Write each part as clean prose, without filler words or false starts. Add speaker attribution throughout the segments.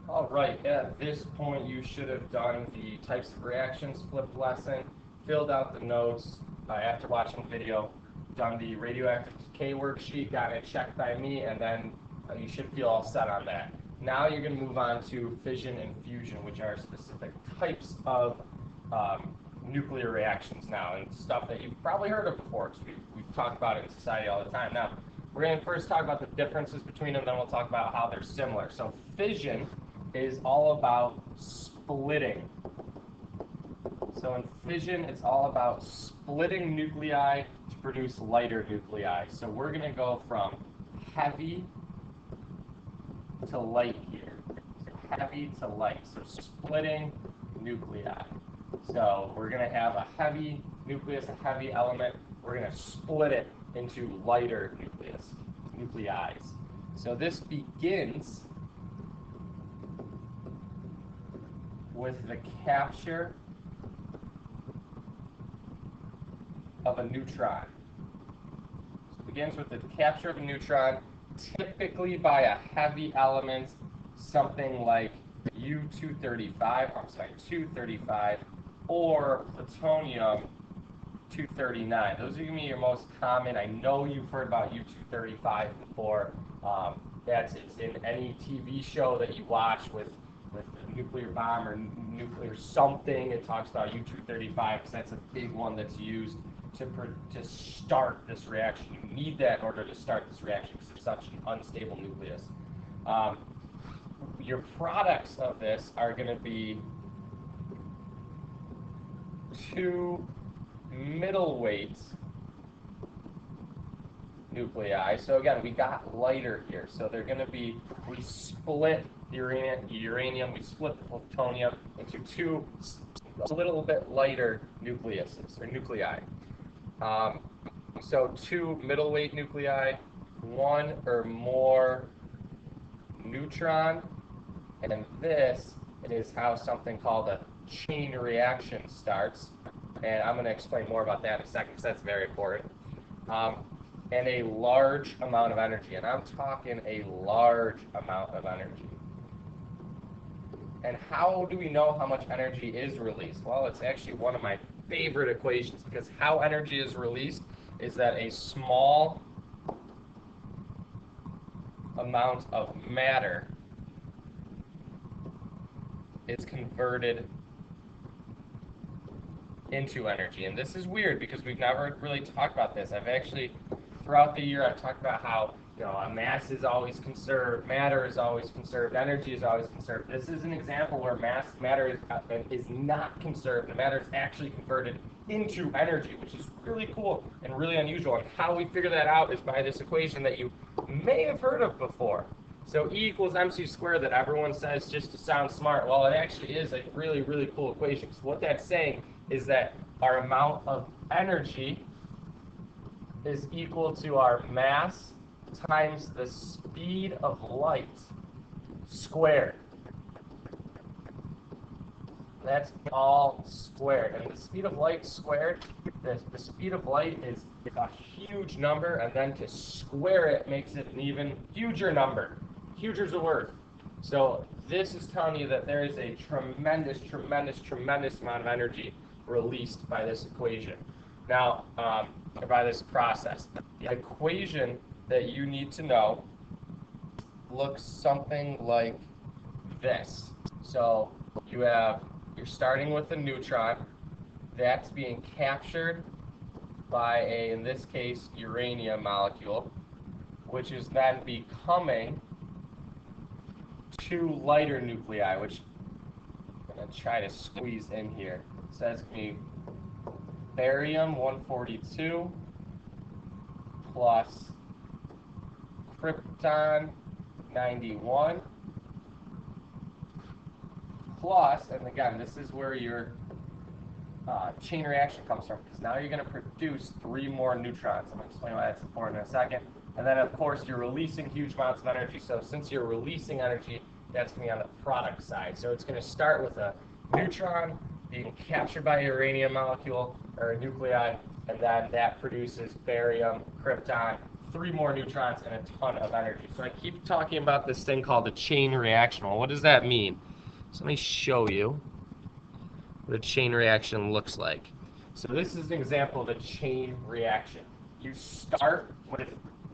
Speaker 1: All right, at this point you should have done the types of reactions flipped lesson, filled out the notes after watching the video, done the radioactive decay worksheet, got it checked by me, and then you should feel all set on that. Now you're going to move on to fission and fusion, which are specific types of nuclear reactions now, and stuff that you've probably heard of before, because we've talked about it in society all the time. Now, we're going to first talk about the differences between them, then we'll talk about how they're similar. So fission is all about splitting. So in fission, it's all about splitting nuclei to produce lighter nuclei. So we're going to go from heavy to light here. So heavy to light. So splitting nuclei. So we're going to have a heavy nucleus, a heavy element. We're going to split it into lighter nuclei. So this begins with the capture of a neutron. So it begins with the capture of a neutron, typically by a heavy element, something like U-235, or plutonium-239. Those are going to be your most common. I know you've heard about U-235 before. It's in any TV show that you watch with a nuclear bomb or nuclear something. It talks about U-235 because that's a big one that's used to start this reaction. You need that in order to start this reaction because it's such an unstable nucleus. Your products of this are going to be two middleweight nuclei. So again, we got lighter here. So they're going to be, we split the uranium, we split the plutonium into two a little bit lighter nucleuses or nuclei. So two middleweight nuclei, one or more neutron, and this is how something called a chain reaction starts. And I'm going to explain more about that in a second because that's very important. And a large amount of energy, and I'm talking a large amount of energy. And how do we know how much energy is released? Well, it's actually one of my favorite equations, because how energy is released is that a small amount of matter is converted into energy. And this is weird because we've never really talked about this. I've actually, throughout the year, I've talked about how, you know, a mass is always conserved, matter is always conserved, energy is always conserved. This is an example where matter is not conserved, and matter is actually converted into energy, which is really cool and really unusual. And how we figure that out is by this equation that you may have heard of before. So E equals mc squared, that everyone says just to sound smart. Well, it actually is a really, really cool equation. So what that's saying is that our amount of energy is equal to our mass times the speed of light squared. That's all squared. And the speed of light squared, the speed of light is a huge number, and then to square it makes it an even huger number. Huger's a word. So this is telling you that there is a tremendous, tremendous, tremendous amount of energy released by this equation. Now, or by this process. The equation that you need to know looks something like this. So you're starting with a neutron that's being captured by in this case, uranium molecule, which is then becoming two lighter nuclei, which I'm going to try to squeeze in here. So that's going to be barium-142 plus krypton-91 plus, and again, this is where your chain reaction comes from, because now you're going to produce three more neutrons. I'm going to explain why that's important in a second. And then, of course, you're releasing huge amounts of energy. So since you're releasing energy, that's going to be on the product side. So it's going to start with a neutron being captured by a uranium molecule or a nuclei, and then that produces barium, krypton, 3 more neutrons and a ton of energy. So I keep talking about this thing called a chain reaction. Well, what does that mean? So let me show you what a chain reaction looks like. So this is an example of a chain reaction. You start with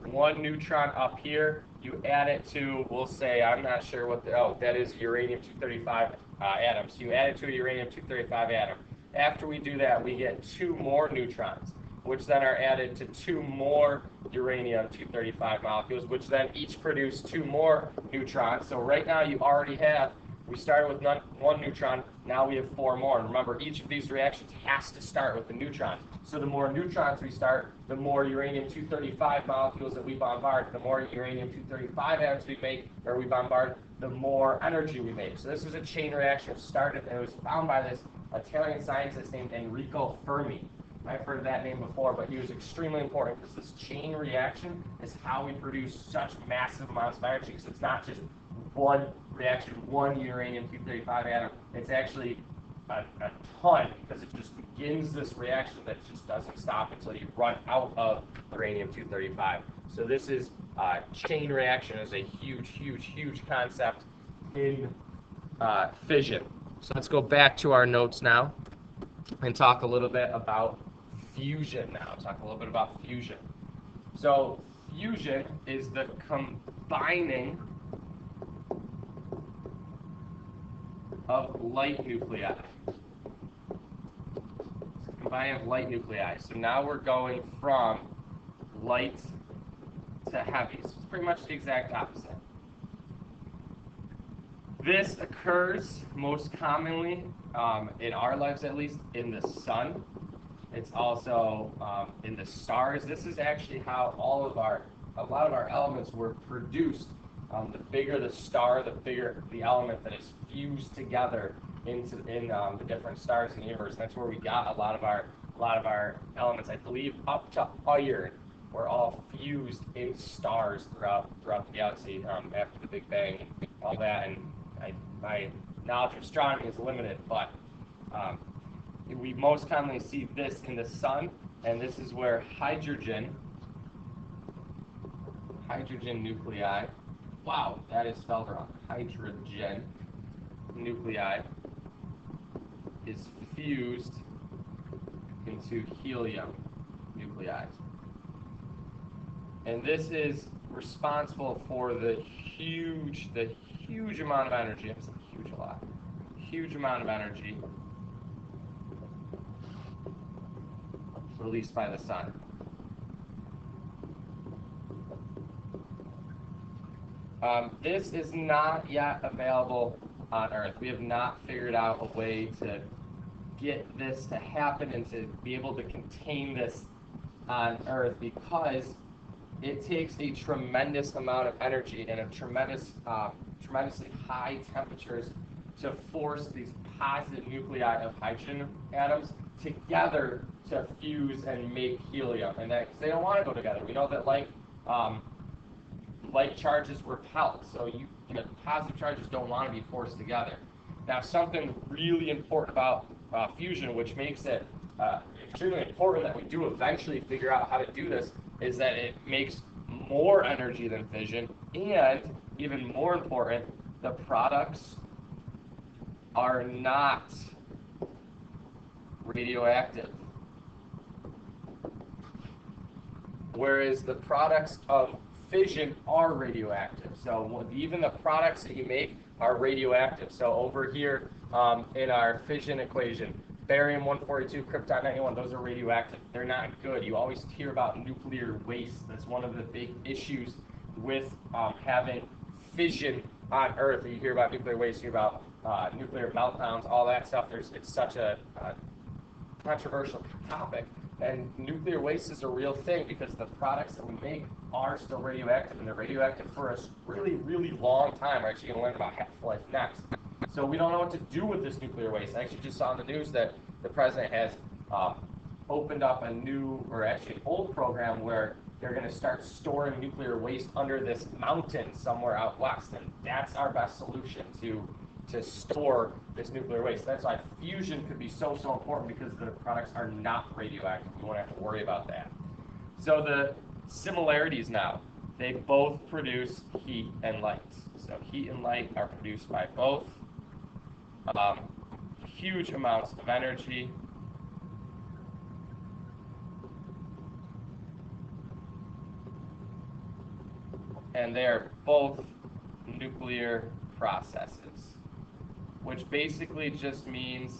Speaker 1: 1 neutron up here, you add it to, we'll say, I'm not sure what that is uranium-235 atom. So you add it to a uranium-235 atom. After we do that, we get 2 more neutrons, which then are added to 2 more uranium-235 molecules, which then each produce 2 more neutrons. So right now you already have, we started with 1 neutron, now we have 4 more. And remember, each of these reactions has to start with a neutron. So the more neutrons we start, the more uranium-235 molecules that we bombard, the more uranium-235 atoms we make, or we bombard, the more energy we make. So this is a chain reaction started, and it was found by this Italian scientist named Enrico Fermi. I've heard that name before, but he was extremely important because this chain reaction is how we produce such massive amounts of energy. So it's not just one reaction, 1 uranium-235 atom. It's actually a ton, because it just begins this reaction that just doesn't stop until you run out of uranium-235. So this is chain reaction is a huge, huge, huge concept in fission. So let's go back to our notes now and talk a little bit about fusion now. Talk a little bit about fusion. So fusion is the combining of light nuclei. Combining of light nuclei. So now we're going from light to heavy. So it's pretty much the exact opposite. This occurs most commonly, in our lives at least, in the sun. It's also in the stars. This is actually how a lot of our elements were produced. The bigger the star, the bigger the element that is fused together in the different stars in the universe. That's where we got a lot of our elements. I believe up to iron were all fused in stars throughout the galaxy after the Big Bang and all that. And my knowledge of astronomy is limited, but we most commonly see this in the sun, and this is where hydrogen nuclei. Wow, that is spelled wrong. Hydrogen nuclei is fused into helium nuclei. And this is responsible for the huge amount of energy. I'm saying huge a lot. Huge amount of energy released by the sun. This is not yet available on Earth. We have not figured out a way to get this to happen and to be able to contain this on Earth, because it takes a tremendous amount of energy and a tremendously high temperatures to force these positive nuclei of hydrogen atoms together to fuse and make helium. And that, 'cause they don't want to go together. We know that like charges repel, so positive charges don't want to be forced together. Now, something really important about fusion, which makes it extremely important that we do eventually figure out how to do this, is that it makes more energy than fission, and even more important, the products are not radioactive. Whereas the products of fission are radioactive. So even the products that you make are radioactive. So over here in our fission equation, barium-142, krypton-91, those are radioactive. They're not good. You always hear about nuclear waste. That's one of the big issues with having fission on Earth. You hear about nuclear waste, you hear about nuclear meltdowns, all that stuff. It's such a controversial topic. And nuclear waste is a real thing because the products that we make are still radioactive, and they're radioactive for a really, really long time. We're actually going to learn about half-life next. So we don't know what to do with this nuclear waste. I actually just saw in the news that the president has opened up a new, or actually an old program where they're going to start storing nuclear waste under this mountain somewhere out west, and that's our best solution to store this nuclear waste. That's why fusion could be so important, because the products are not radioactive. You won't have to worry about that. So Similarities now. They both produce heat and light. So heat and light are produced by both. Huge amounts of energy. And they are both nuclear processes, which basically just means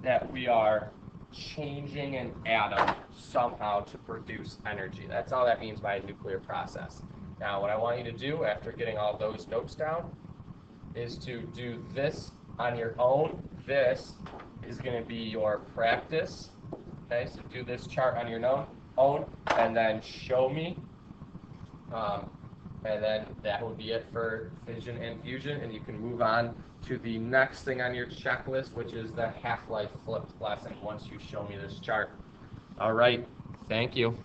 Speaker 1: that we are changing an atom somehow to produce energy. That's all that means by a nuclear process. Now, what I want you to do after getting all those notes down is to do this on your own. This is going to be your practice. Okay, so do this chart on your own, and then show me. And then that would be it for fission and fusion, and you can move on to the next thing on your checklist, which is the half-life flipped lesson once you show me this chart. All right, thank you.